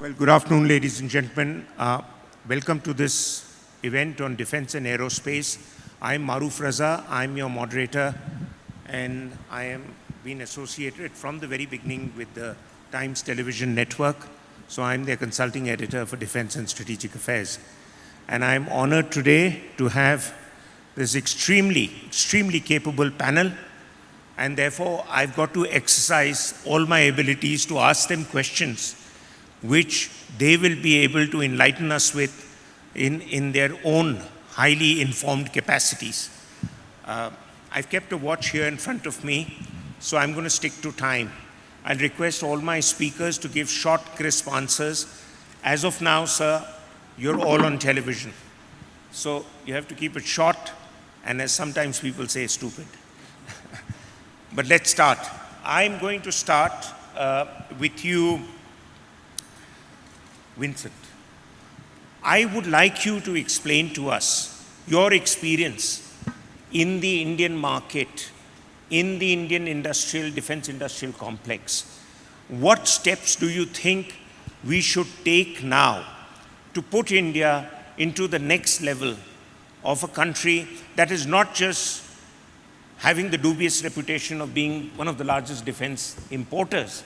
Well, good afternoon, ladies and gentlemen. Welcome to this event on defense and aerospace. I'm Maruf Raza. I'm your moderator, and I am been associated from the very beginning with the Times Television Network. So I'm their consulting editor for defense and strategic affairs. And I'm honored today to have this extremely capable panel. And therefore, I've got to exercise all my abilities to ask them questions which they will be able to enlighten us with in their own highly informed capacities. I've kept a watch here in front of me, so I'm going to stick to time. I'll request all my speakers to give short, crisp answers. As of now, sir, you're all on television. So you have to keep it short, and as sometimes people say, stupid. But let's start. I'm going to start with you, Vincent. I would like you to explain to us your experience in the Indian market, in the Indian defense industrial complex. What steps do you think we should take now to put India into the next level of a country that is not just having the dubious reputation of being one of the largest defense importers,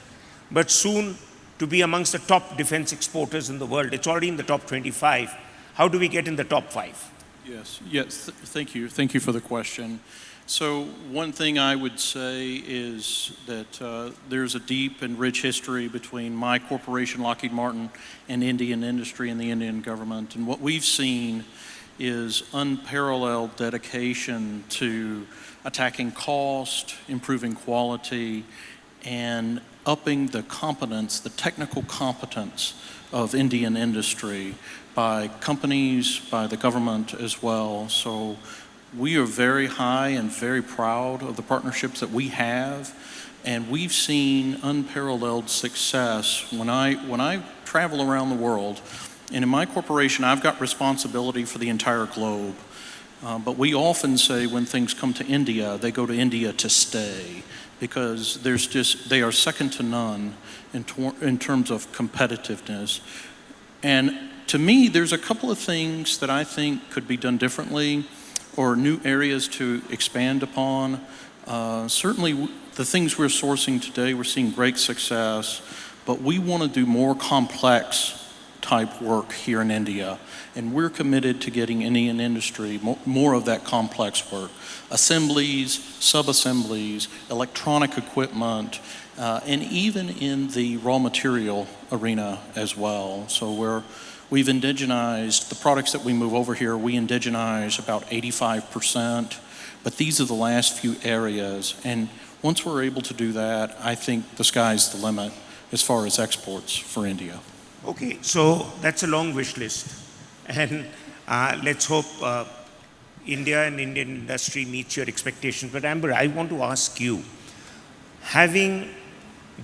but soon to be amongst the top defense exporters in the world? It's already in the top 25. How do we get in the top 5? Yes, thank you. Thank you for the question. So one thing I would say is that there's a deep and rich history between my corporation, Lockheed Martin, and Indian industry and the Indian government. And what we've seen is unparalleled dedication to attacking cost, improving quality, and upping the competence, the technical competence of Indian industry by companies, by the government as well. So we are very high and very proud of the partnerships that we have, and we've seen unparalleled success. When I travel around the world, and in my corporation, I've got responsibility for the entire globe. But we often say when things come to India, they go to India to stay, because they are second to none in terms of competitiveness. And to me, there's a couple of things that I think could be done differently, or new areas to expand upon. Certainly, the things we're sourcing today, we're seeing great success, but we want to do more complex type work here in India. And we're committed to getting Indian industry more of that complex work. Assemblies, sub-assemblies, electronic equipment, and even in the raw material arena as well. So we've indigenized, the products that we move over here, we indigenize about 85%, but these are the last few areas. And once we're able to do that, I think the sky's the limit as far as exports for India. Okay, so that's a long wish list. And let's hope India and Indian industry meets your expectations. But Amber, I want to ask you, having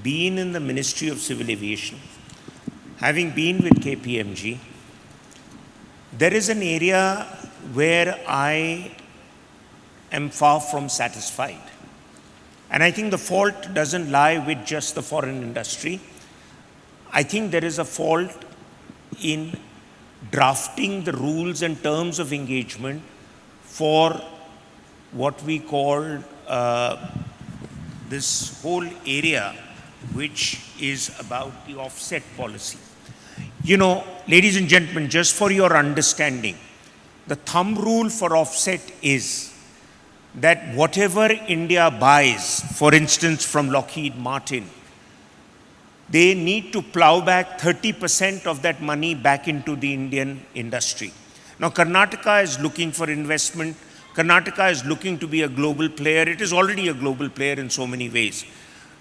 been in the Ministry of Civil Aviation, having been with KPMG, there is an area where I am far from satisfied. And I think the fault doesn't lie with just the foreign industry. I think there is a fault in drafting the rules and terms of engagement for what we call this whole area, which is about the offset policy. You know, ladies and gentlemen, just for your understanding, the thumb rule for offset is that whatever India buys, for instance, from Lockheed Martin, they need to plow back 30% of that money back into the Indian industry. Now, Karnataka is looking for investment. Karnataka is looking to be a global player. It is already a global player in so many ways.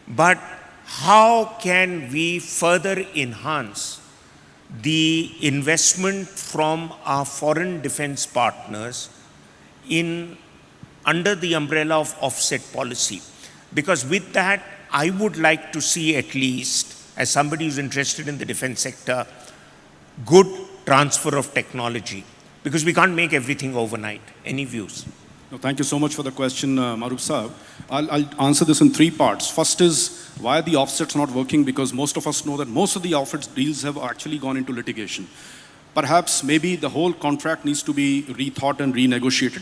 But how can we further enhance the investment from our foreign defense partners under the umbrella of offset policy? Because with that, I would like to see, at least, as somebody who's interested in the defense sector, good transfer of technology, because we can't make everything overnight. Any views? No, thank you so much for the question, Maruf Saab. I'll answer this in 3 parts. First is Why are the offsets not working? Because most of us know that most of the offsets deals have actually gone into litigation. Perhaps maybe the whole contract needs to be rethought and renegotiated.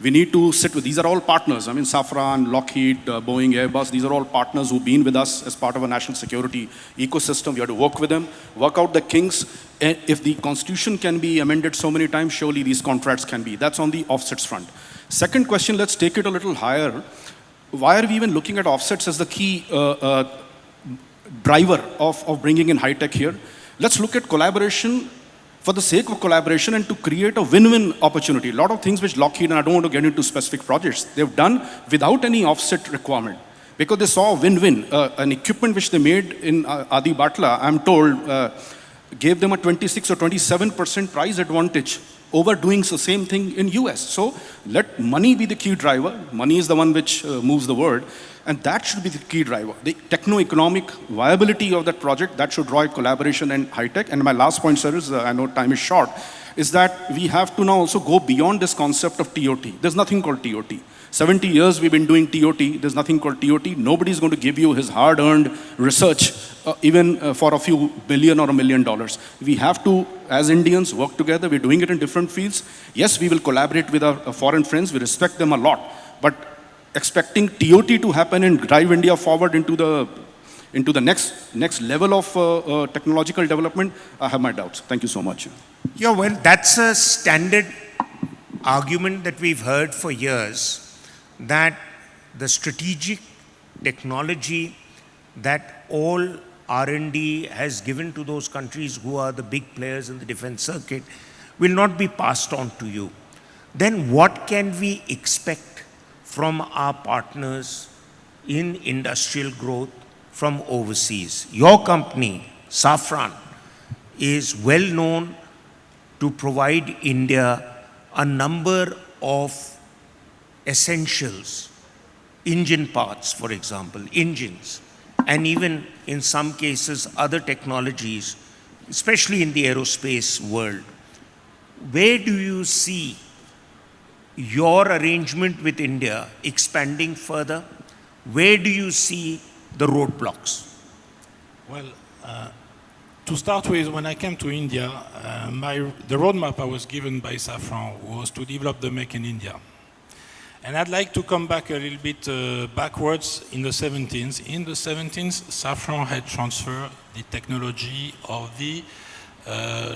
We need to sit with, these are all partners. I mean, Safran, Lockheed, Boeing, Airbus, these are all partners who've been with us as part of a national security ecosystem. We have to work with them, work out the kinks. And if the constitution can be amended so many times, surely these contracts can be. That's on the offsets front. Second question, let's take it a little higher. Why are we even looking at offsets as the key driver of bringing in high tech here? Let's look at collaboration for the sake of collaboration and to create a win-win opportunity. A lot of things which Lockheed, and I don't want to get into specific projects, they've done without any offset requirement because they saw a win-win. An equipment which they made in Adi Batla, I'm told, gave them a 26 or 27% price advantage over doing the same thing in US. So let money be the key driver. Money is the one which moves the world. And that should be the key driver. The techno-economic viability of that project, that should drive collaboration and high-tech. And my last point, sir, is, I know time is short, is that we have to now also go beyond this concept of TOT. There's nothing called TOT. 70 years we've been doing TOT. There's nothing called TOT. Nobody's going to give you his hard-earned research, even for a few billion or $1 million. We have to, as Indians, work together. We're doing it in different fields. Yes, we will collaborate with our foreign friends. We respect them a lot. But expecting TOT to happen and drive India forward into the next level of technological development, I have my doubts. Thank you so much. Yeah, well, that's a standard argument that we've heard for years, that the strategic technology that all R&D has given to those countries who are the big players in the defense circuit will not be passed on to you. Then what can we expect from our partners in industrial growth from overseas? Your company, Safran, is well known to provide India a number of essentials, engine parts, for example, engines, and even in some cases other technologies, especially in the aerospace world. Where do you see your arrangement with India expanding further? Where do you see the roadblocks? Well, to start with, when I came to India, the roadmap I was given by Safran was to develop the Make in India. And I'd like to come back a little bit backwards in the 70s. In the 70s, Safran had transferred the technology of the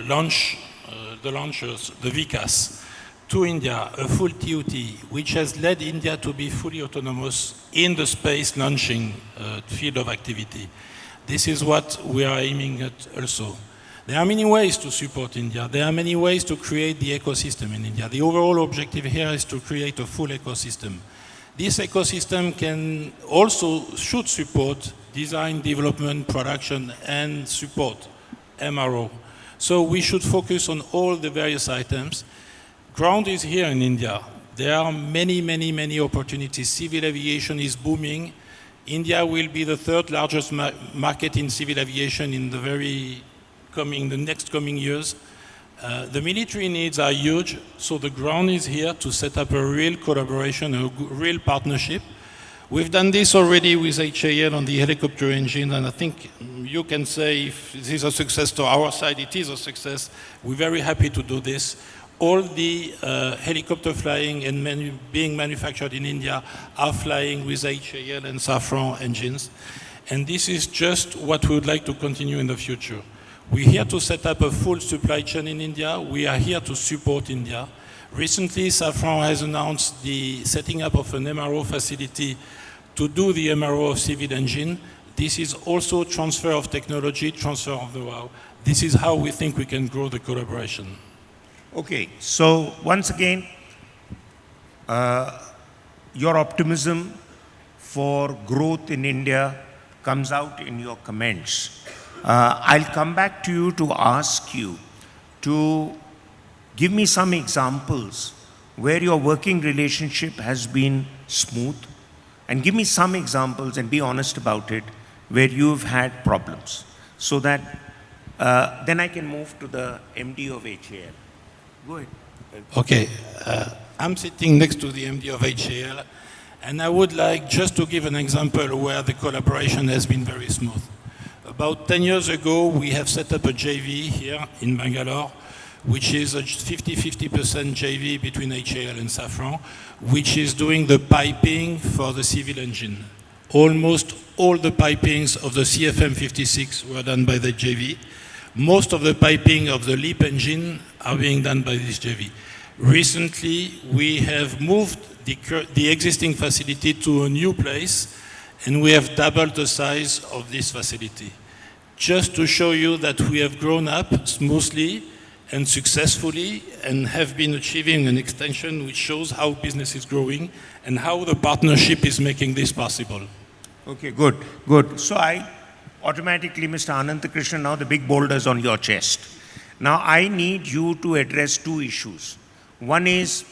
launchers, the VCAS, to India, a full TOT, which has led India to be fully autonomous in the space launching field of activity. This is what we are aiming at also. There are many ways to support India. There are many ways to create the ecosystem in India. The overall objective here is to create a full ecosystem. This ecosystem should support design, development, production, and support MRO. So we should focus on all the various items. Ground is here in India. There are many opportunities. Civil aviation is booming. India will be the third largest market in civil aviation in the next coming years. The military needs are huge, so the ground is here to set up a real collaboration, a real partnership. We've done this already with HAL on the helicopter engine, and I think you can say if this is a success to our side, it is a success. We're very happy to do this. All the helicopter flying and being manufactured in India are flying with HAL and Safran engines. And this is just what we would like to continue in the future. We're here to set up a full supply chain in India. We are here to support India. Recently, Safran has announced the setting up of an MRO facility to do the MRO of civil engine. This is also transfer of technology, transfer of know-how. This is how we think we can grow the collaboration. Okay, so once again, your optimism for growth in India comes out in your comments. I'll come back to you to ask you to give me some examples where your working relationship has been smooth, and give me some examples, and be honest about it, where you've had problems, so that then I can move to the MD of HAL. Go ahead. Okay, I'm sitting next to the MD of HAL, And I would like just to give an example where the collaboration has been very smooth. About 10 years ago, we have set up a JV here in Bangalore, which is a 50-50% JV between HAL and Safran, which is doing the piping for the civil engine. Almost all the pipings of the CFM56 were done by the JV. Most of the piping of the LEAP engine are being done by this JV. Recently, we have moved the existing facility to a new place, and we have doubled the size of this facility. Just to show you that we have grown up smoothly and successfully and have been achieving an extension which shows how business is growing and how the partnership is making this possible. Okay, good, good. So I automatically, Mr. Ananthakrishnan, now the big boulders on your chest. Now I need you to address two issues. One is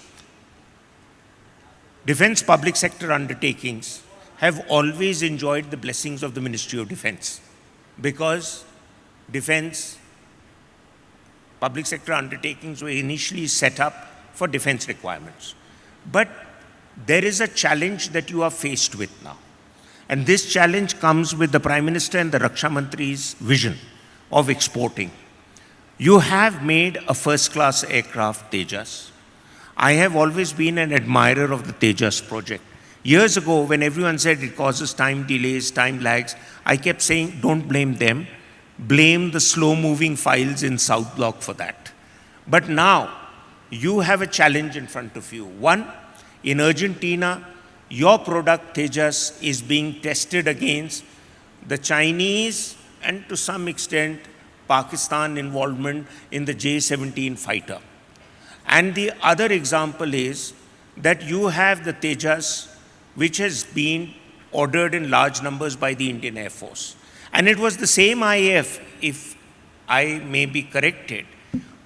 defense public sector undertakings have always enjoyed the blessings of the Ministry of Defense because defense public sector undertakings were initially set up for defense requirements. But there is a challenge that you are faced with now. And this challenge comes with the Prime Minister and the Raksha Mantri's vision of exporting. You have made a first-class aircraft, Tejas. I have always been an admirer of the Tejas project. Years ago, when everyone said it causes time delays, time lags, I kept saying, don't blame them. Blame the slow-moving files in South Block for that. But now, you have a challenge in front of you. One, in Argentina, your product, Tejas, is being tested against the Chinese and to some extent, Pakistan involvement in the J-17 fighter. And the other example is that you have the Tejas, which has been ordered in large numbers by the Indian Air Force. And it was the same IAF, if I may be corrected,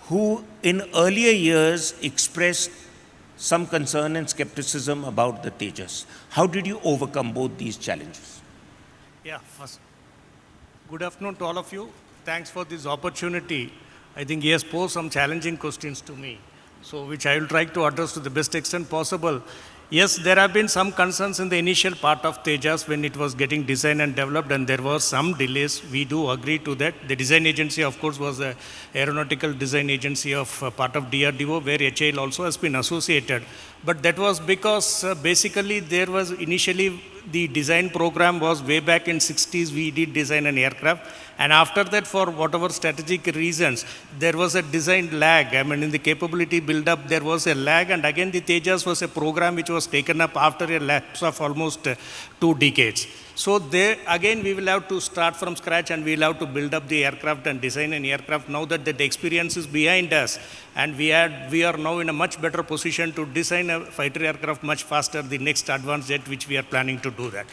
who in earlier years expressed some concern and skepticism about the Tejas. How did you overcome both these challenges? Yeah, first, good afternoon to all of you. Thanks for this opportunity. I think he has posed some challenging questions to me, so which I will try to address to the best extent possible. Yes, there have been some concerns in the initial part of Tejas when it was getting designed and developed, and there were some delays. We do agree to that. The design agency, of course, was the aeronautical design agency of part of DRDO, where HAL also has been associated. But that was because basically there was initially the design program was way back in 60s, we did design an aircraft. And after that, for whatever strategic reasons, there was a design lag. I mean, in the capability build-up, there was a lag. And again, the Tejas was a program which was taken up after a lapse of almost 2 decades. So there, again, we will have to start from scratch and we will have to build up the aircraft and design an aircraft now that the experience is behind us. And we are now in a much better position to design a fighter aircraft much faster, the next advanced jet, which we are planning to do that.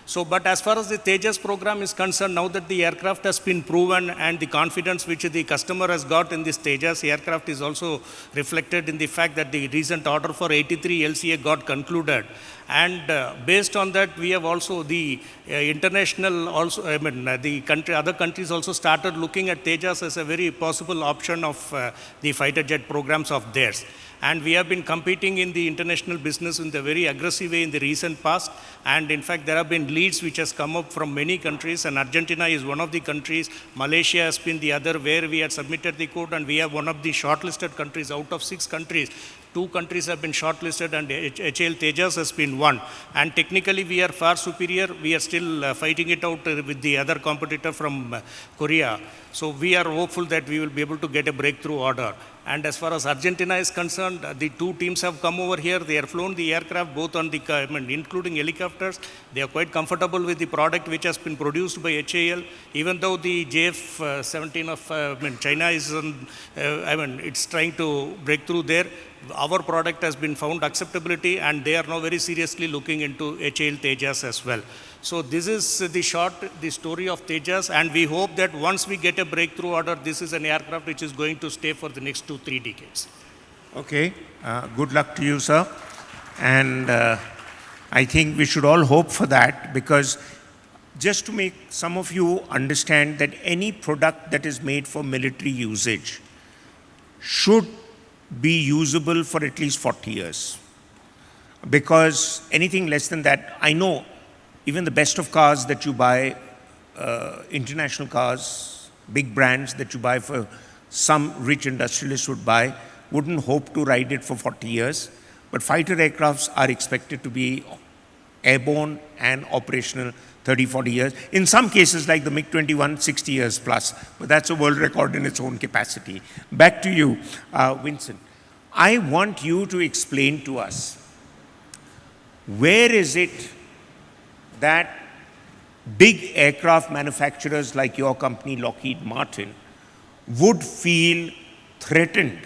So, but as far as the Tejas program is concerned, now that the aircraft has been proven and the confidence which the customer has got in this Tejas aircraft is also reflected in the fact that the recent order for 83 LCA got concluded. And based on that, we have also the international also, I mean, the country, other countries also started looking at Tejas as a very possible option of the fighter jet programs of theirs. And we have been competing in the international business in the very aggressive way in the recent past. And in fact, there have been leads which has come up from many countries, and Argentina is one of the countries. Malaysia has been the other, where we had submitted the code, and we have one of the shortlisted countries out of 6 countries. 2 countries have been shortlisted, and HAL Tejas has been one. And technically, we are far superior. We are still fighting it out with the other competitor from Korea. So we are hopeful that we will be able to get a breakthrough order. And as far as Argentina is concerned, the 2 teams have come over here. They have flown the aircraft, both on the, including helicopters. They are quite comfortable with the product which has been produced by HAL. Even though the JF-17 of China is, it's trying to break through there. Our product has been found acceptability, and they are now very seriously looking into HAL Tejas as well. So this is the story of Tejas, and we hope that once we get a breakthrough order, this is an aircraft which is going to stay for the next 2-3 decades. Okay, good luck to you, sir. And I think we should all hope for that, because just to make some of you understand that any product that is made for military usage should be usable for at least 40 years. because anything less than that, I know even the best of cars that you buy, international cars, big brands that you buy for some rich industrialist would buy, wouldn't hope to ride it for 40 years. But fighter aircrafts are expected to be airborne and operational 30, 40 years. In some cases, like the MiG-21, 60 years plus. But that's a world record in its own capacity. Back to you, Vincent. I want you to explain to us, where is it that big aircraft manufacturers like your company, Lockheed Martin, would feel threatened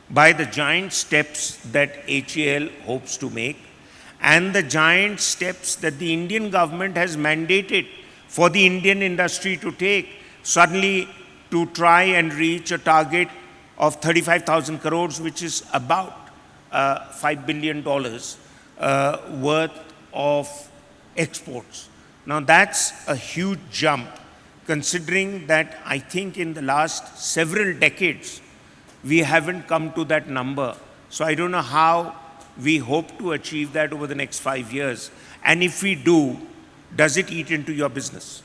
by the giant steps that HAL hopes to make and the giant steps that the Indian government has mandated for the Indian industry to take, suddenly to try and reach a target of 35,000 crores, which is about $5 billion worth of exports. Now that's a huge jump, considering that I think in the last several decades, we haven't come to that number. So I don't know how we hope to achieve that over the next 5 years. And if we do, does it eat into your business?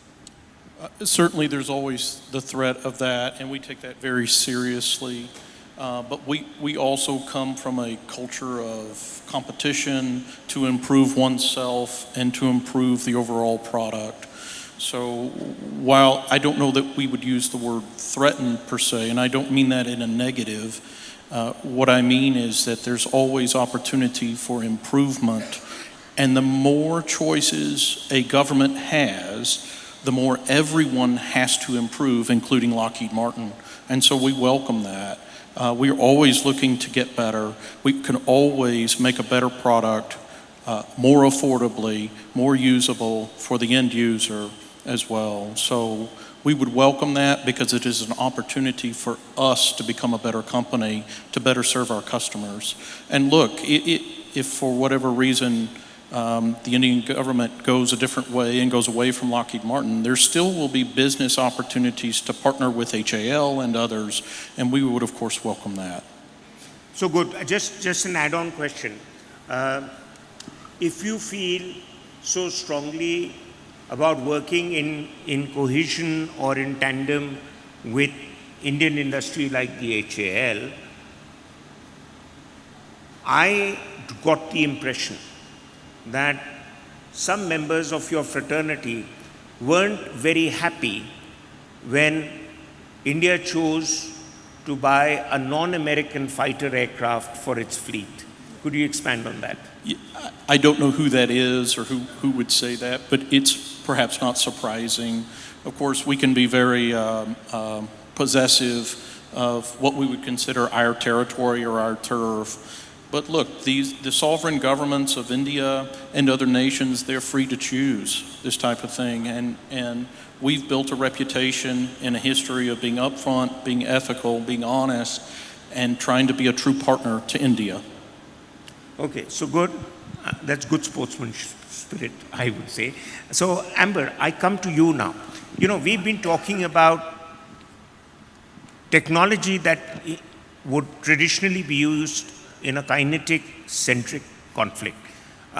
Certainly, there's always the threat of that, and we take that very seriously. But we also come from a culture of competition to improve oneself and to improve the overall product. So while I don't know that we would use the word threaten per se, and I don't mean that in a negative, what I mean is that there's always opportunity for improvement. And the more choices a government has, the more everyone has to improve, including Lockheed Martin. And so we welcome that. We're always looking to get better. We can always make a better product more affordably, more usable for the end user as well. So we would welcome that because it is an opportunity for us to become a better company, to better serve our customers. And look, if for whatever reason the Indian government goes a different way and goes away from Lockheed Martin, there still will be business opportunities to partner with HAL and others, and we would of course welcome that. So good. Just an add-on question. If you feel so strongly about working in cohesion or in tandem with Indian industry like the HAL, I got the impression that some members of your fraternity weren't very happy when India chose to buy a non-American fighter aircraft for its fleet. Could you expand on that? I don't know who that is or who would say that, but it's perhaps not surprising. Of course, we can be very possessive of what we would consider our territory or our turf. But look, the sovereign governments of India and other nations, they're free to choose this type of thing. And we've built a reputation and a history of being upfront, being ethical, being honest, and trying to be a true partner to India. Okay, so good. That's good sportsmanship spirit, I would say. So, Amber, I come to you now. You know, we've been talking about technology that would traditionally be used in a kinetic-centric conflict.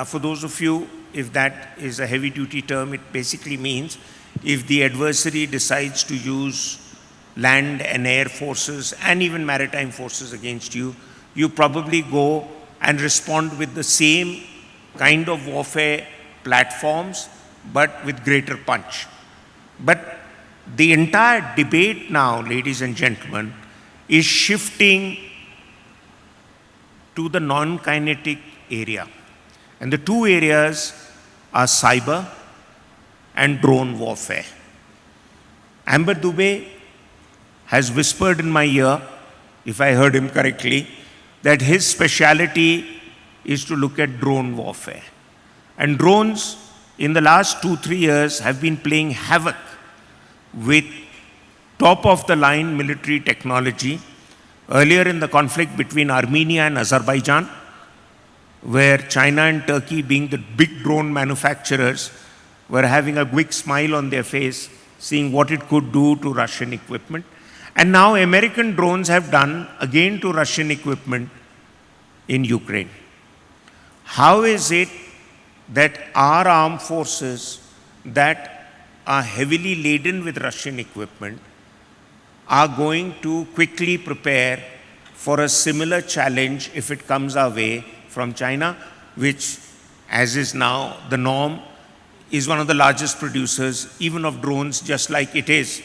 For those of you, if that is a heavy-duty term, it basically means if the adversary decides to use land and air forces and even maritime forces against you, you probably go and respond with the same kind of warfare platforms, but with greater punch. But the entire debate now, ladies and gentlemen, is shifting to the non-kinetic area. And the two areas are cyber and drone warfare. Amber Dubey has whispered in my ear, if I heard him correctly, that his specialty is to look at drone warfare. And drones, in the last 2-3 years, have been playing havoc with top-of-the-line military technology. Earlier in the conflict between Armenia and Azerbaijan, where China and Turkey, being the big drone manufacturers, were having a big smile on their face, seeing what it could do to Russian equipment. And now American drones have done again to Russian equipment in Ukraine. how is it that our armed forces that are heavily laden with Russian equipment are going to quickly prepare for a similar challenge if it comes our way from China, which, as is now the norm, is one of the largest producers even of drones, just like it is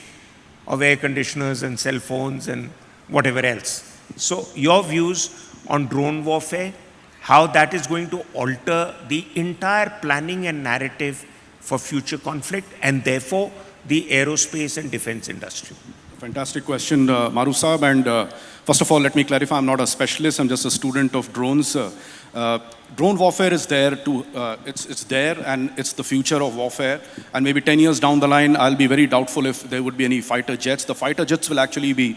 of air conditioners and cell phones and whatever else. So your views on drone warfare, how that is going to alter the entire planning and narrative for future conflict and therefore the aerospace and defense industry. Fantastic question, Maru Saab. And first of all, let me clarify, I'm not a specialist, I'm just a student of drones. Drone warfare is there it's there and it's the future of warfare. And maybe 10 years down the line, I'll be very doubtful if there would be any fighter jets. The fighter jets will actually be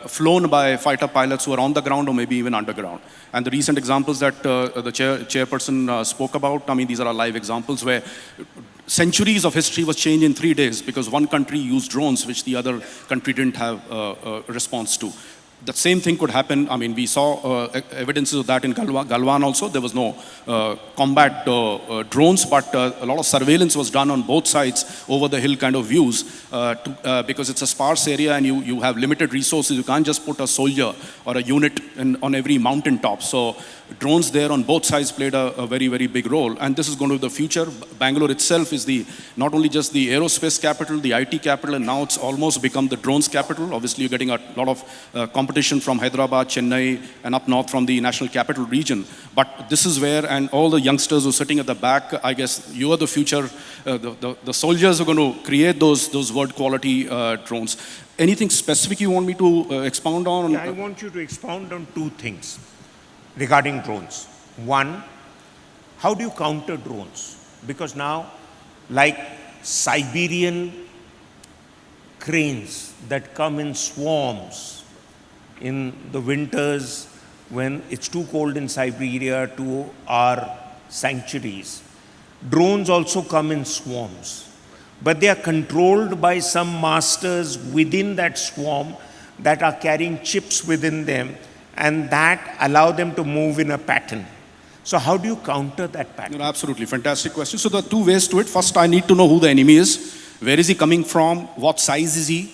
flown by fighter pilots who are on the ground or maybe even underground. And the recent examples that the chairperson spoke about, I mean, these are live examples where centuries of history was changed in 3 days because one country used drones which the other country didn't have a response to. The same thing could happen. I mean, we saw evidences of that in Galwan also. There was no combat drones, but a lot of surveillance was done on both sides over the hill kind of views because it's a sparse area and you have limited resources. You can't just put a soldier or a unit on every mountaintop. So drones there on both sides played a very, very big role. And this is going to be the future. Bangalore itself is not only just the aerospace capital, the IT capital, and now it's almost become the drones capital. Obviously, you're getting a lot of competition from Hyderabad, Chennai, and up north from the national capital region. But this is where, and all the youngsters who are sitting at the back, I guess you are the future, the soldiers are going to create those world quality drones. Anything specific you want me to expound on? Yeah, I want you to expound on two things regarding drones. One, how do you counter drones? Because now, like Siberian cranes that come in swarms in the winters when it's too cold in Siberia to our sanctuaries, drones also come in swarms. But they are controlled by some masters within that swarm that are carrying chips within them and that allow them to move in a pattern. So how do you counter that pattern? No, absolutely, fantastic question. So there are two ways to it. First, I need to know who the enemy is. Where is he coming from? What size is he?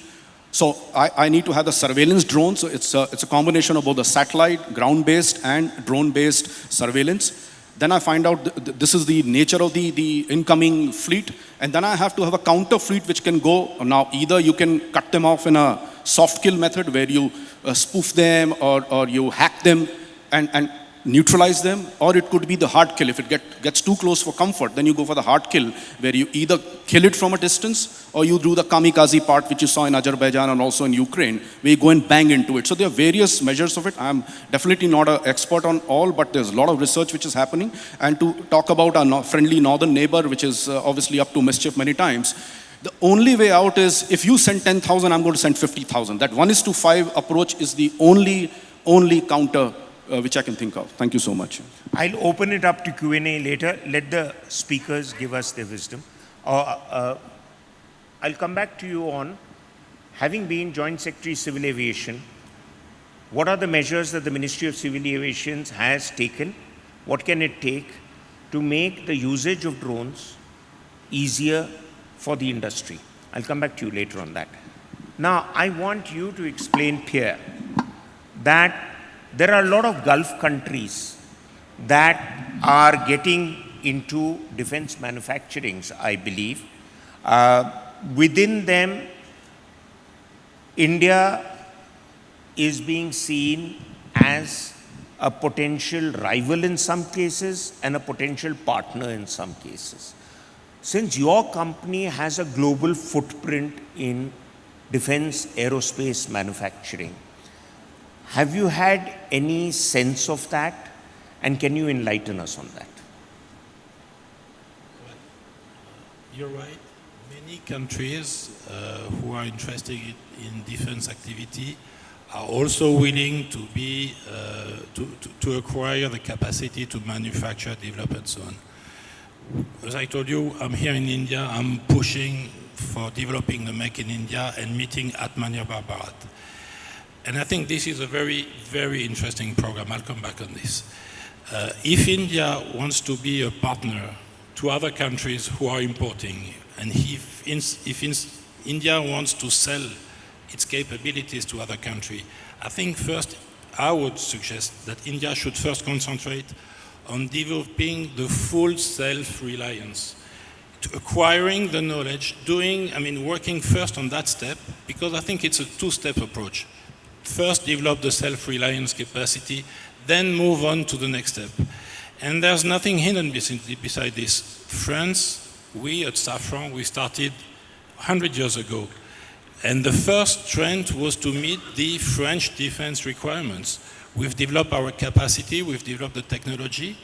So I need to have the surveillance drone. So it's a combination of both the satellite, ground-based and drone-based surveillance. Then I find out this is the nature of the incoming fleet. And then I have to have a counter fleet which can go. Now, either you can cut them off in a soft kill method where you spoof them or you hack them and neutralize them, or it could be the hard kill. If it gets too close for comfort, then you go for the hard kill where you either kill it from a distance or you do the kamikaze part which you saw in Azerbaijan and also in Ukraine where you go and bang into it. So there are various measures of it. I'm definitely not an expert on all, but there's a lot of research which is happening. And to talk about our friendly northern neighbor, which is obviously up to mischief many times, the only way out is if you send 10,000, I'm going to send 50,000. That 1:5 approach is the only counter which I can think of. Thank you so much. I'll open it up to Q&A later. Let the speakers give us their wisdom. I'll come back to you on, having been Joint Secretary Civil Aviation, what are the measures that the Ministry of Civil Aviation has taken? What can it take to make the usage of drones easier for the industry? I'll come back to you later on that. Now, I want you to explain, Pierre, that there are a lot of Gulf countries that are getting into defense manufacturing, I believe. Within them, India is being seen as a potential rival in some cases and a potential partner in some cases. Since your company has a global footprint in defense aerospace manufacturing, have you had any sense of that, and can you enlighten us on that? You're right. Many countries who are interested in defense activity are also willing to be to acquire the capacity to manufacture, develop, and so on. As I told you, I'm here in India. I'm pushing for developing the Make in India and meeting Atmanirbhar Bharat. And I think this is a very, very interesting program. I'll come back on this. If India wants to be a partner to other countries who are importing, and if India wants to sell its capabilities to other countries, I think first I would suggest that India should first concentrate on developing the full self-reliance, acquiring the knowledge, working first on that step, because I think it's a two-step approach. First, develop the self-reliance capacity, then move on to the next step. And there's nothing hidden beside this. France, we at Safran, we started 100 years ago. And the first trend was to meet the French defense requirements. We've developed our capacity, we've developed the technology.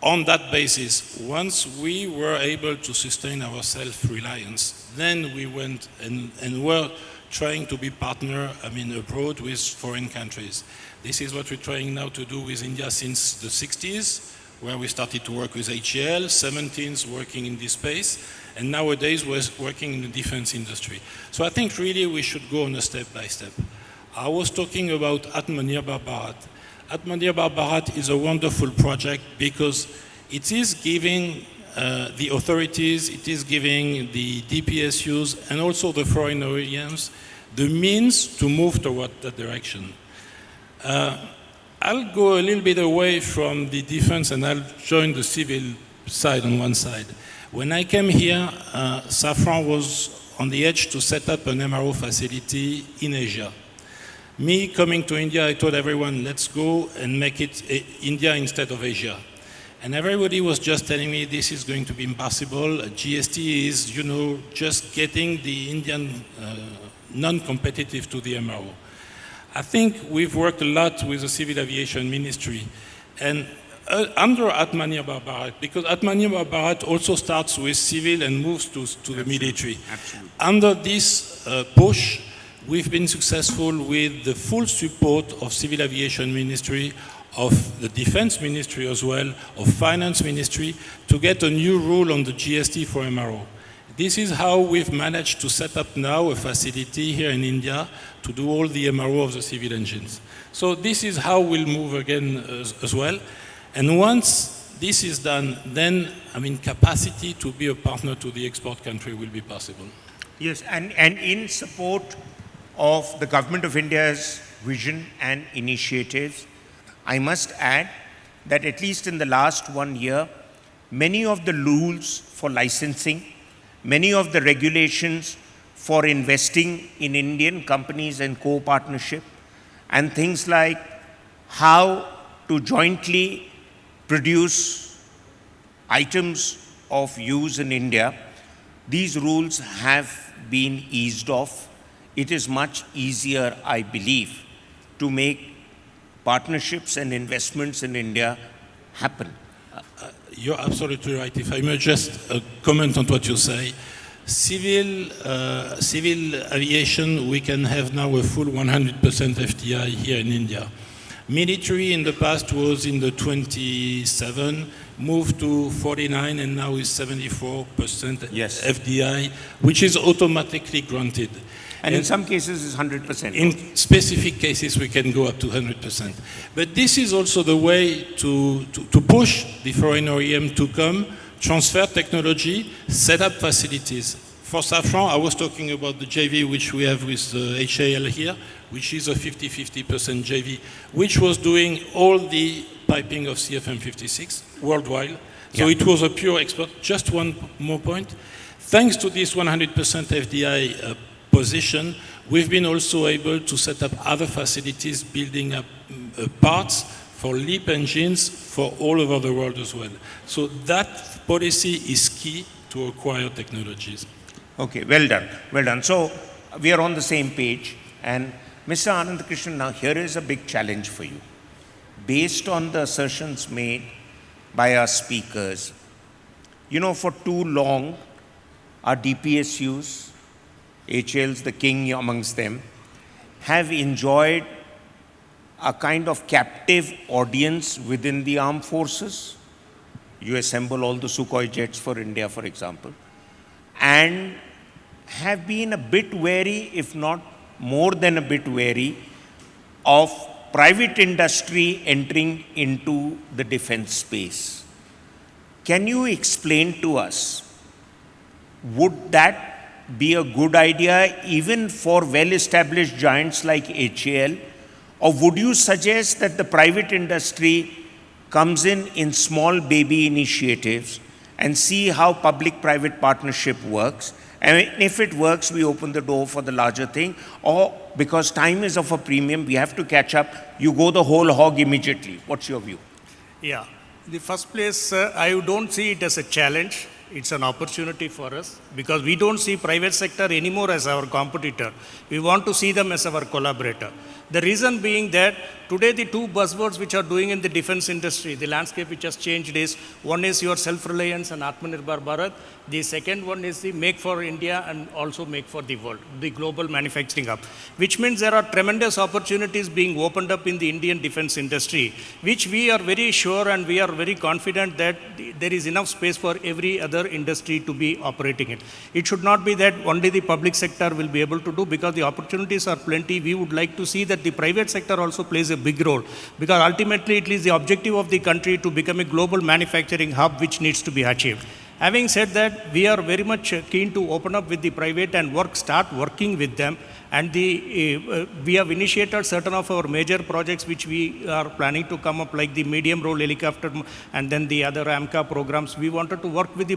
On that basis, once we were able to sustain our self-reliance, then we went and were trying to be partner, abroad with foreign countries. This is what we're trying now to do with India since the 60s, where we started to work with HAL, 17s working in this space, and nowadays we're working in the defense industry. So I think really we should go on a step by step. I was talking about Atmanirbhar Bharat. Atmanirbhar Bharat is a wonderful project because it is giving the authorities, it is giving the DPSUs and also the foreign OEMs the means to move toward that direction. I'll go a little bit away from the defense and I'll join the civil side on one side. When I came here, Safran was on the edge to set up an MRO facility in Asia. Me coming to India, I told everyone, let's go and make it India instead of Asia. And everybody was just telling me this is going to be impossible. GST is, just getting the Indian non-competitive to the MRO. I think we've worked a lot with the Civil Aviation Ministry. And under Atmanirbhar Bharat, because Atmanirbhar Bharat also starts with civil and moves to the military. Absolutely. Under this push, we've been successful with the full support of Civil Aviation Ministry, of the Defense Ministry as well, of Finance Ministry, to get a new rule on the GST for MRO. This is how we've managed to set up now a facility here in India to do all the MRO of the civil engines. So this is how we'll move again as well. And once this is done, then, capacity to be a partner to the export country will be possible. Yes, and in support of the Government of India's vision and initiatives, I must add that at least in the last 1 year, many of the rules for licensing, many of the regulations for investing in Indian companies and co-partnership, and things like how to jointly produce items of use in India, these rules have been eased off. It is much easier, I believe, to make partnerships and investments in India happen. You're absolutely right. If I may just comment on what you say. Civil aviation, we can have now a full 100% FDI here in India. Military in the past was in the 27, moved to 49, and now is 74% Yes. FDI, which is automatically granted. And in some cases, it's 100%. In specific cases, we can go up to 100%. But this is also the way to push the foreign OEM to come, transfer technology, set up facilities. For Safran, I was talking about the JV which we have with HAL here, which is a 50-50% JV, which was doing all the piping of CFM56 worldwide. So it was a pure export. Just one more point. Thanks to this 100% FDI position, we've been also able to set up other facilities building up parts for LEAP engines for all over the world as well. So that policy is key to acquire technologies. Okay, well done, well done. So we are on the same page. And Mr. Anandakrishnan, now here is a big challenge for you. Based on the assertions made by our speakers, for too long, our DPSUs, HAL's the king amongst them, have enjoyed a kind of captive audience within the armed forces. You assemble all the Sukhoi jets for India, for example, and have been a bit wary, if not more than a bit wary, of private industry entering into the defense space. Can you explain to us, would that be a good idea even for well-established giants like HAL? Or would you suggest that the private industry comes in small baby initiatives and see how public-private partnership works? And if it works, we open the door for the larger thing. Or because time is of a premium, we have to catch up, you go the whole hog immediately. What's your view? Yeah. In the first place, I don't see it as a challenge. It's an opportunity for us because we don't see private sector anymore as our competitor. We want to see them as our collaborator. The reason being that today the two buzzwords which are doing in the defense industry, the landscape which has changed is, one is your self-reliance and Atmanirbhar Bharat. The second one is the make for India and also make for the world, the global manufacturing hub, which means there are tremendous opportunities being opened up in the Indian defense industry, which we are very sure and we are very confident that there is enough space for every other industry to be operating it. It should not be that only the public sector will be able to do, because the opportunities are plenty. We would like to see that the private sector also plays a big role, because ultimately it is the objective of the country to become a global manufacturing hub which needs to be achieved. Having said that, we are very much keen to open up with the private and start working with them. And we have initiated certain of our major projects which we are planning to come up, like the medium role helicopter and then the other AMCA programs. We wanted to work with the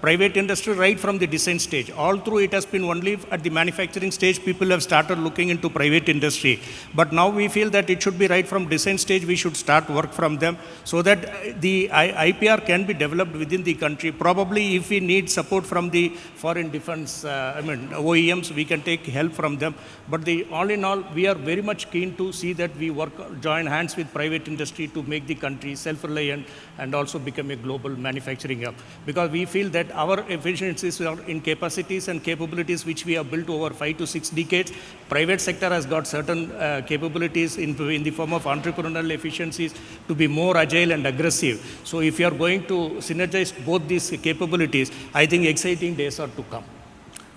private industry right from the design stage. All through it has been only at the manufacturing stage people have started looking into private industry. But now we feel that it should be right from design stage, we should start work from them so that the IPR can be developed within the country. Probably if we need support from the foreign defense, OEMs, we can take help from them. But all in all, we are very much keen to see that we join hands with private industry to make the country self-reliant and also become a global manufacturing hub. Because we feel that our efficiencies are in capacities and capabilities which we have built over 5 to 6 decades. Private sector has got certain capabilities in the form of entrepreneurial efficiencies to be more agile and aggressive. So if you are going to synergize both these capabilities, I think exciting days are to come.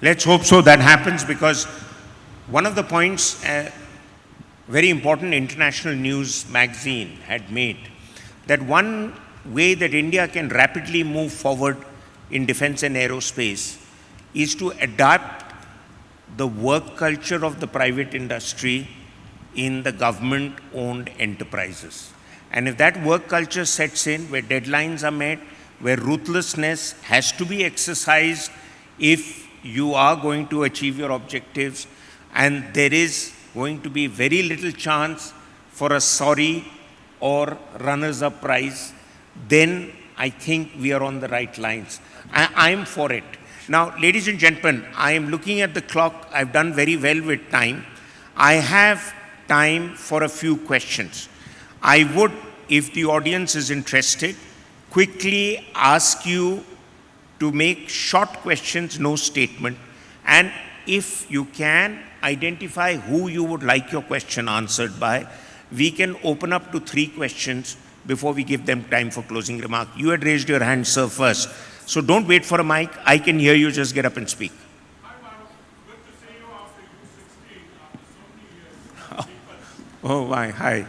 Let's hope so that happens, because one of the points very important international news magazine had made, that one way that India can rapidly move forward in defense and aerospace is to adapt the work culture of the private industry in the government-owned enterprises. And if that work culture sets in, where deadlines are met, where ruthlessness has to be exercised if you are going to achieve your objectives, and there is going to be very little chance for a sorry or runners-up prize, then I think we are on the right lines. I'm for it. Now, ladies and gentlemen, I am looking at the clock. I've done very well with time. I have time for a few questions. I would, if the audience is interested, quickly ask you to make short questions, no statement, and if you can, identify who you would like your question answered by. We can open up to 3 questions before we give them time for closing remark. You had raised your hand, sir, first. So don't wait for a mic. I can hear you. Just get up and speak. Hi, Maru. Good to see you after U16 after so many years. Oh, my. Hi.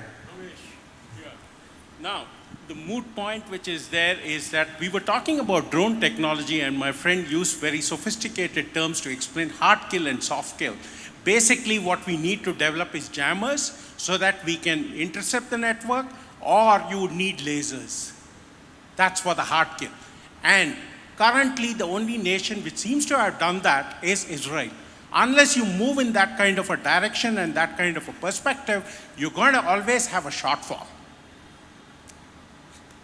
Now, the moot point which is there is that we were talking about drone technology, and my friend used very sophisticated terms to explain hard kill and soft kill. Basically, what we need to develop is jammers so that we can intercept the network, or you would need lasers. That's for the hard kill. And currently, the only nation which seems to have done that is Israel. Unless you move in that kind of a direction and that kind of a perspective, you're going to always have a shortfall.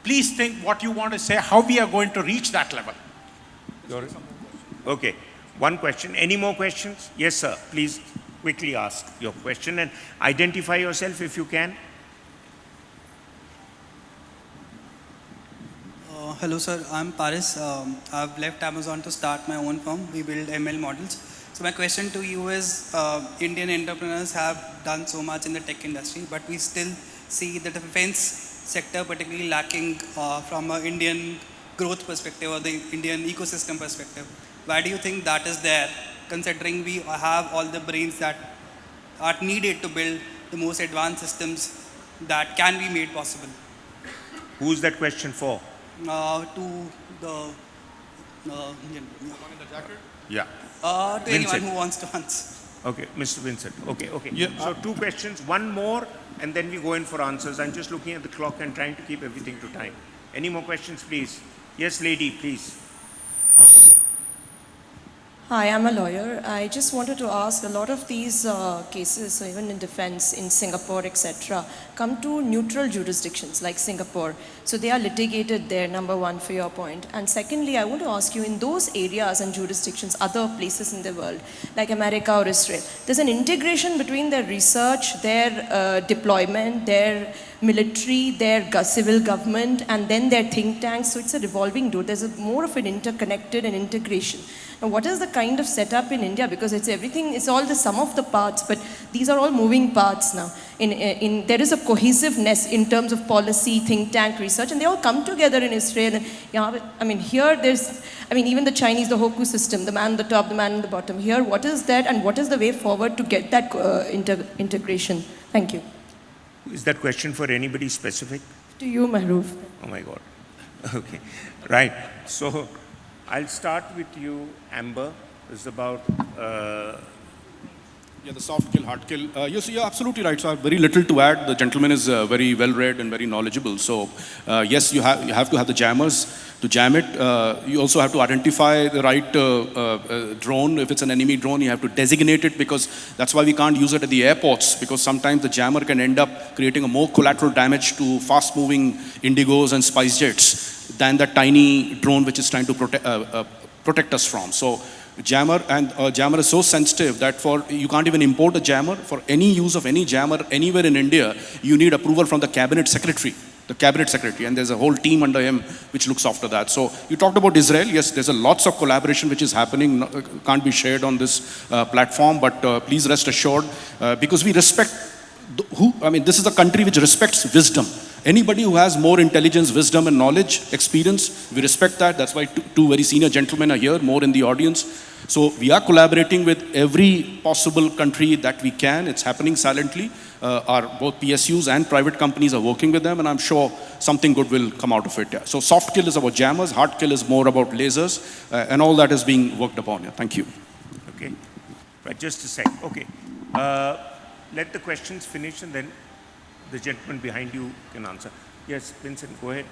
Please think what you want to say, how we are going to reach that level. Okay. One question. Any more questions? Yes, sir. Please quickly ask your question and identify yourself if you can. Hello, sir. I'm Paris. I've left Amazon to start my own firm. We build ML models. So my question to you is, Indian entrepreneurs have done so much in the tech industry, but we still see the defense sector particularly lacking from an Indian growth perspective or the Indian ecosystem perspective. Why do you think that is there, considering we have all the brains that are needed to build the most advanced systems that can be made possible? Who's that question for? To the Yeah. to anyone Vincent. who wants to answer. Okay, Mr. Vincent. Okay, okay. Yeah, So two questions, one more, and then we go in for answers. I'm just looking at the clock and trying to keep everything to time. Any more questions, please? Yes, lady, please. Hi, I'm a lawyer. I just wanted to ask, a lot of these cases, so even in defense, in Singapore, etc., come to neutral jurisdictions like Singapore. So they are litigated there, number one, for your point. And secondly, I want to ask you, in those areas and jurisdictions, other places in the world, like America or Israel, there's an integration between their research, their deployment, their military, their civil government, and then their think tanks. So it's a revolving door. There's more of an interconnected and integration. Now, what is the kind of setup in India? Because it's everything, it's all the sum of the parts, but these are all moving parts now. There is a cohesiveness in terms of policy, think tank, research, and they all come together in Israel. And, I mean, here there's, even the Chinese, the Hoku system, the man on the top, the man on the bottom. Here, what is that, and what is the way forward to get that integration? Thank you. Is that question for anybody specific? To you, Mahroof. Oh my God. Okay. Right. So I'll start with you, Amber. It's about Yeah, the soft kill, hard kill. You're absolutely right. So I have very little to add. The gentleman is very well read and very knowledgeable. So yes, you have to have the jammers to jam it. You also have to identify the right drone. If it's an enemy drone, you have to designate it, because that's why we can't use it at the airports, because sometimes the jammer can end up creating a more collateral damage to fast-moving Indigos and spice jets than the tiny drone which is trying to protect us from. So jammer is so sensitive that you can't even import a jammer. For any use of any jammer anywhere in India, you need approval from the cabinet secretary, and there's a whole team under him which looks after that. So you talked about Israel. Yes, there's lots of collaboration which is happening, can't be shared on this platform, but please rest assured, because we respect this is a country which respects wisdom. Anybody who has more intelligence, wisdom and knowledge, experience, we respect that. That's why two very senior gentlemen are here, more in the audience. So we are collaborating with every possible country that we can. It's happening silently. Both PSUs and private companies are working with them, and I'm sure something good will come out of it. Yeah. So soft kill is about jammers, hard kill is more about lasers, and all that is being worked upon. Yeah. Thank you. Okay. Right, just a sec. Okay. Let the questions finish, and then the gentleman behind you can answer. Yes, Vincent, go ahead.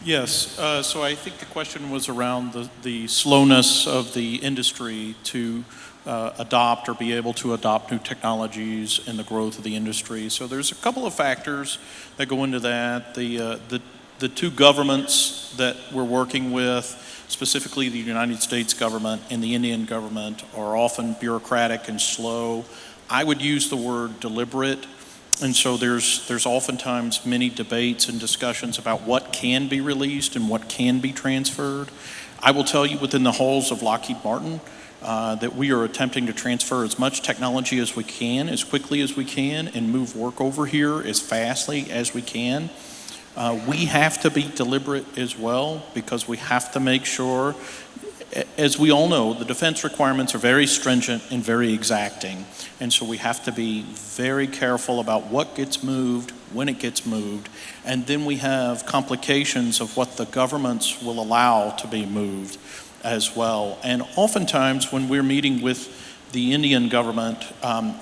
Yes, so I think the question was around the slowness of the industry to adopt or be able to adopt new technologies and the growth of the industry. So there's a couple of factors that go into that. The two governments that we're working with, specifically the United States government and the Indian government, are often bureaucratic and slow. I would use the word deliberate. And so there's oftentimes many debates and discussions about what can be released and what can be transferred. I will tell you, within the halls of Lockheed Martin, that we are attempting to transfer as much technology as we can, as quickly as we can, and move work over here as fastly as we can. We have to be deliberate as well, because we have to make sure, as we all know, the defense requirements are very stringent and very exacting. And so we have to be very careful about what gets moved, when it gets moved. And then we have complications of what the governments will allow to be moved as well. And oftentimes when we're meeting with the Indian government,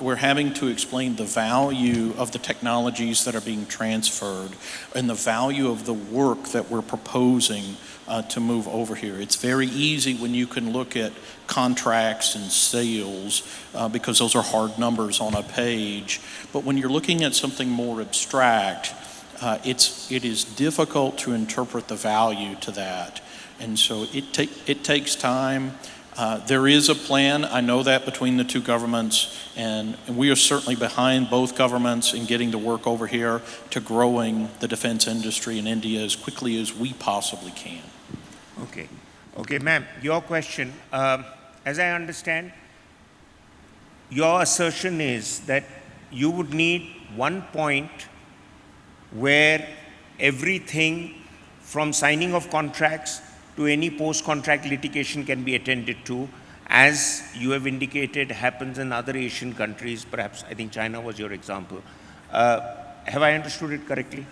we're having to explain the value of the technologies that are being transferred and the value of the work that we're proposing to move over here. It's very easy when you can look at contracts and sales, because those are hard numbers on a page. But when you're looking at something more abstract, it is difficult to interpret the value to that. And so it takes time. There is a plan, I know that, between the two governments, and we are certainly behind both governments in getting the work over here to growing the defense industry in India as quickly as we possibly can. Okay. Okay, ma'am, your question. As I understand, your assertion is that you would need one point where everything from signing of contracts to any post-contract litigation can be attended to, as you have indicated happens in other Asian countries, perhaps I think China was your example. Have I understood it correctly?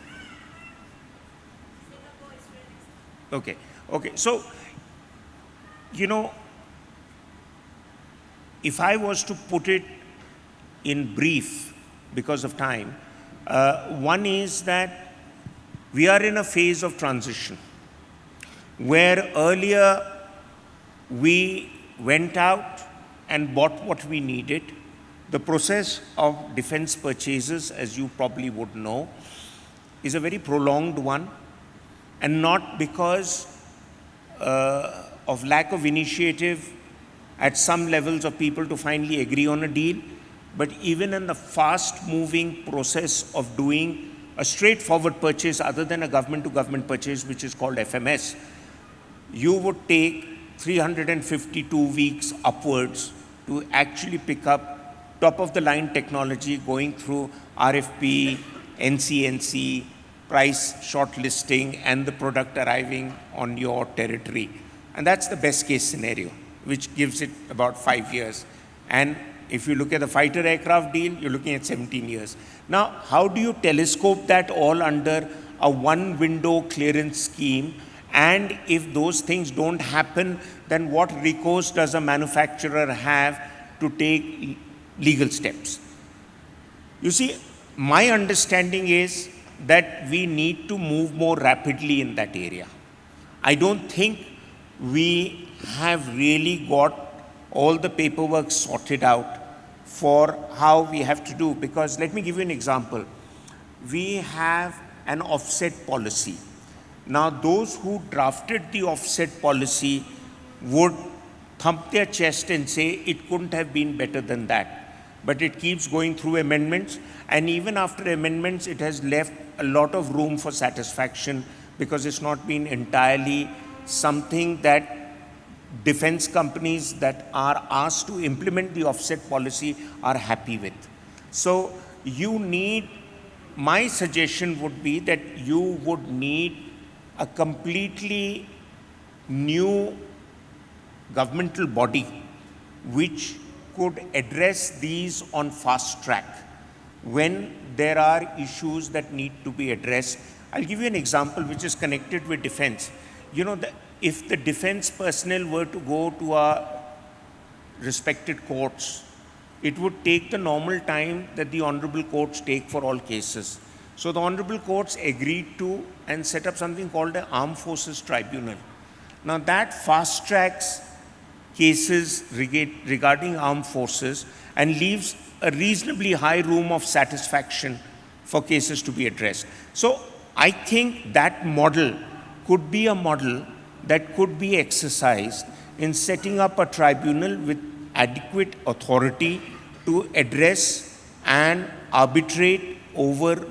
Okay, okay. So, you know, if I was to put it in brief because of time, one is that we are in a phase of transition where earlier we went out and bought what we needed. The process of defense purchases, as you probably would know, is a very prolonged one, and not because of lack of initiative at some levels of people to finally agree on a deal, but even in the fast-moving process of doing a straightforward purchase other than a government-to-government purchase, which is called FMS, you would take 352 weeks upwards to actually pick up top-of-the-line technology going through RFP, NCNC, price shortlisting, and the product arriving on your territory. And that's the best-case scenario, which gives it about 5 years. And if you look at the fighter aircraft deal, you're looking at 17 years. Now, how do you telescope that all under a one-window clearance scheme? And if those things don't happen, then what recourse does a manufacturer have to take legal steps? You see, my understanding is that we need to move more rapidly in that area. I don't think we have really got all the paperwork sorted out for how we have to do, because let me give you an example. We have an offset policy. Now, those who drafted the offset policy would thump their chest and say it couldn't have been better than that. But it keeps going through amendments, and even after amendments, it has left a lot of room for satisfaction because it's not been entirely something that defense companies that are asked to implement the offset policy are happy with. So you need, my suggestion would be that you would need a completely new governmental body which could address these on fast track when there are issues that need to be addressed. I'll give you an example which is connected with defense. You know, if the defense personnel were to go to our respected courts, it would take the normal time that the honorable courts take for all cases. So the honorable courts agreed to and set up something called the Armed Forces Tribunal. Now that fast tracks cases regarding armed forces and leaves a reasonably high room of satisfaction for cases to be addressed. So I think that model could be a model that could be exercised in setting up a tribunal with adequate authority to address and arbitrate over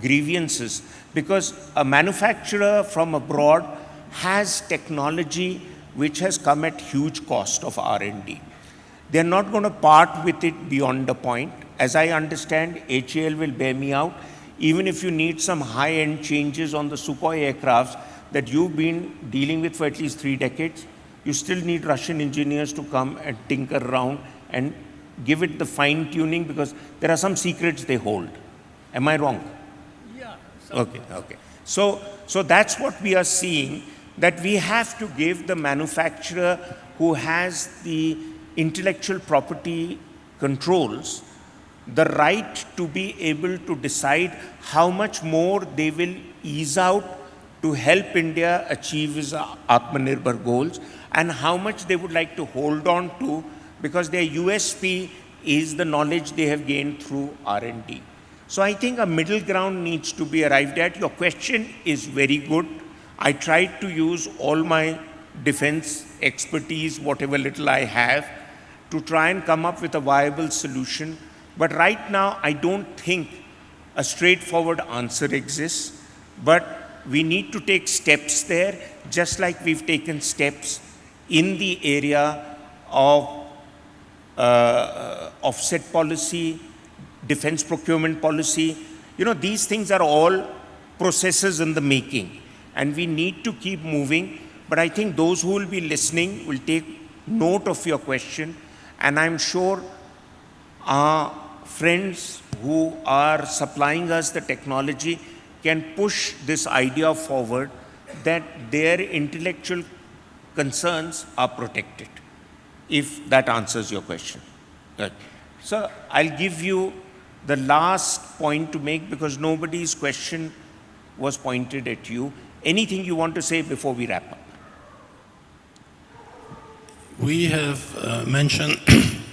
grievances, because a manufacturer from abroad has technology which has come at huge cost of R&D. They're not going to part with it beyond a point. As I understand, HAL will bear me out. Even if you need some high-end changes on the Sukhoi aircrafts that you've been dealing with for at least 3 decades, you still need Russian engineers to come and tinker around and give it the fine-tuning, because there are some secrets they hold. Am I wrong? Yeah. Okay, okay. So that's what we are seeing, that we have to give the manufacturer who has the intellectual property controls the right to be able to decide how much more they will ease out to help India achieve its Atmanirbhar goals, and how much they would like to hold on to because their USP is the knowledge they have gained through R&D. So I think a middle ground needs to be arrived at. Your question is very good. I tried to use all my defense expertise, whatever little I have, to try and come up with a viable solution. But right now, I don't think a straightforward answer exists. But we need to take steps there, just like we've taken steps in the area of offset policy, defense procurement policy. You know, these things are all processes in the making, and we need to keep moving. But I think those who will be listening will take note of your question, and I'm sure friends who are supplying us the technology can push this idea forward that their intellectual concerns are protected, if that answers your question. Right. So I'll give you the last point to make because nobody's question was pointed at you. Anything you want to say before we wrap up? We have mentioned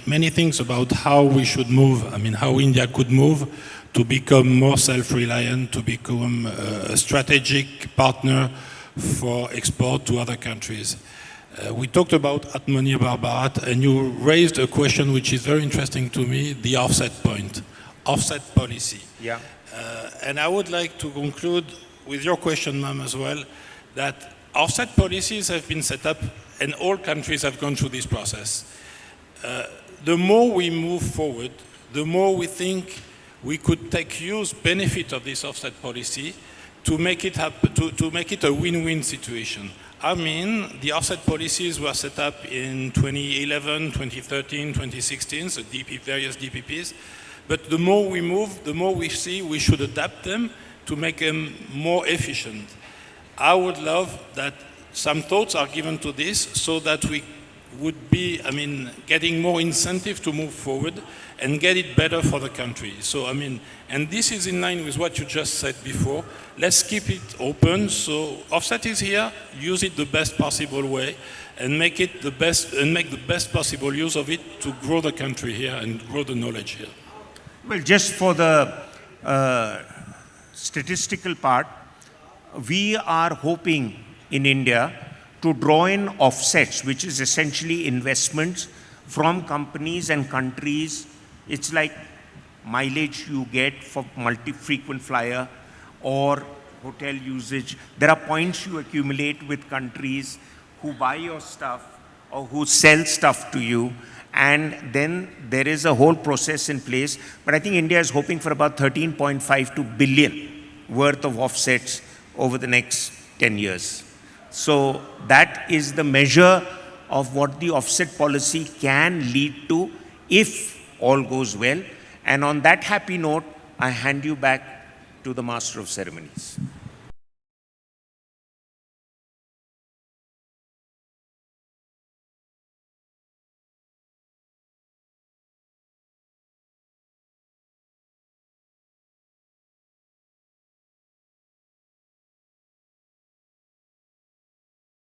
many things about how we should move, how India could move to become more self-reliant, to become a strategic partner for export to other countries. We talked about Atmanirbhar Bharat, and you raised a question which is very interesting to me, the offset point, offset policy. Yeah. And I would like to conclude with your question, ma'am, as well, that offset policies have been set up and all countries have gone through this process. The more we move forward, the more we think we could benefit of this offset policy to make it to make it a win-win situation. The offset policies were set up in 2011, 2013, 2016, so various DPPs. But the more we move, the more we see we should adapt them to make them more efficient. I would love that some thoughts are given to this so that we would be, getting more incentive to move forward and get it better for the country. So, and this is in line with what you just said before. Let's keep it open. So offset is here, use it the best possible way and make the best possible use of it to grow the country here and grow the knowledge here. Well, just for the statistical part, we are hoping in India to draw in offsets, which is essentially investments from companies and countries. It's like mileage you get for multi-frequent flyer or hotel usage. There are points you accumulate with countries who buy your stuff or who sell stuff to you, and then there is a whole process in place. But I think India is hoping for about 13.52 billion worth of offsets over the next 10 years. So that is the measure of what the offset policy can lead to if all goes well. And on that happy note, I hand you back to the Master of Ceremonies.